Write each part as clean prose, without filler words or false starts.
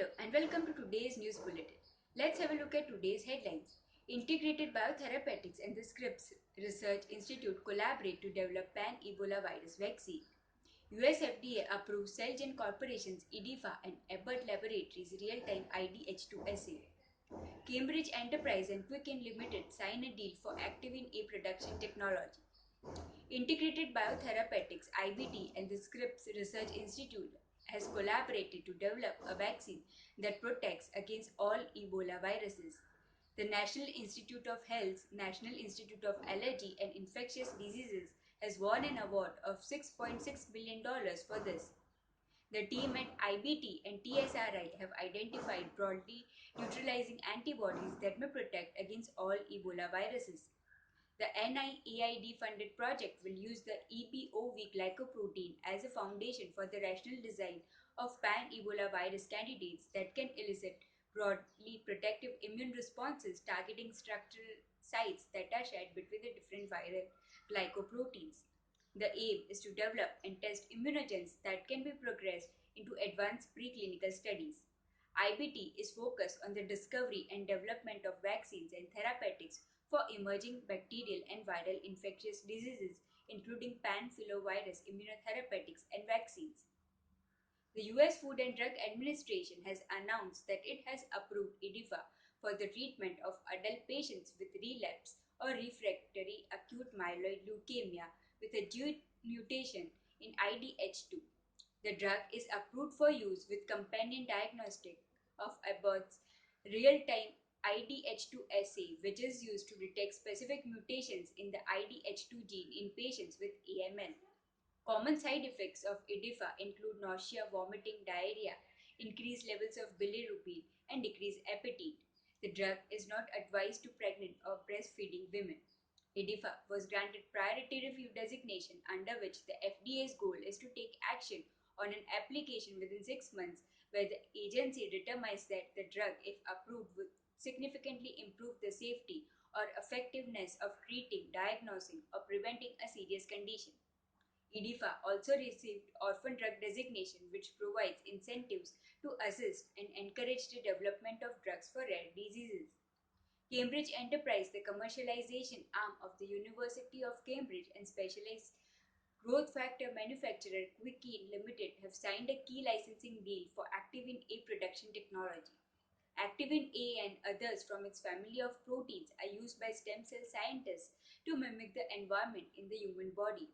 Hello and welcome to today's news bulletin. Let's have a look at today's headlines. Integrated Biotherapeutics and the Scripps Research Institute collaborate to develop pan-Ebola virus vaccine. US FDA approves Celgene Corporation's EDIFA and Abbott Laboratories real-time IDH2 assay. Cambridge Enterprise and Quicken Limited sign a deal for Activin A production technology. Integrated Biotherapeutics (IBT) and the Scripps Research Institute has collaborated to develop a vaccine that protects against all Ebola viruses. The National Institute of Health's National Institute of Allergy and Infectious Diseases has won an award of $6.6 billion for this. The team at IBT and TSRI have identified broadly neutralizing antibodies that may protect against all Ebola viruses. The NIAID funded project will use the EBOV glycoprotein as a foundation for the rational design of pan-Ebola virus candidates that can elicit broadly protective immune responses targeting structural sites that are shared between the different viral glycoproteins. The aim is to develop and test immunogens that can be progressed into advanced preclinical studies. IBT is focused on the discovery and development of vaccines and therapeutics for emerging bacterial and viral infectious diseases, including panfilovirus immunotherapeutics and vaccines. The US Food and Drug Administration has announced that it has approved IDIFA for the treatment of adult patients with relapse or refractory acute myeloid leukemia with a due mutation in IDH2. The drug is approved for use with companion diagnostic of Abbott's real-time IDH2 assay, which is used to detect specific mutations in the IDH2 gene in patients with AML. Common side effects of IDIFA include nausea, vomiting, diarrhea, increased levels of bilirubin, and decreased appetite. The drug is not advised to pregnant or breastfeeding women. IDIFA was granted priority review designation, under which the FDA's goal is to take action on an application within 6 months where the agency determines that the drug, if approved, would significantly improve the safety or effectiveness of treating, diagnosing, or preventing a serious condition. IDIFA also received orphan drug designation, which provides incentives to assist and encourage the development of drugs for rare diseases. Cambridge Enterprise, the commercialization arm of the University of Cambridge, and specialized growth factor manufacturer Quicken Limited have signed a key licensing deal for Activin A production technology. Activin A and others from its family of proteins are used by stem cell scientists to mimic the environment in the human body.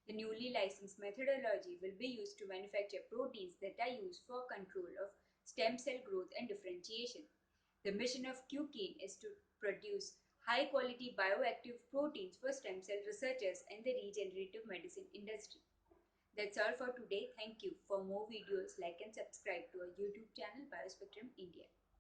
The newly licensed methodology will be used to manufacture proteins that are used for control of stem cell growth and differentiation. The mission of Quicken is to produce high-quality bioactive proteins for stem cell researchers and the regenerative medicine industry. That's all for today. Thank you. For more videos, like and subscribe to our YouTube channel Biospectrum India.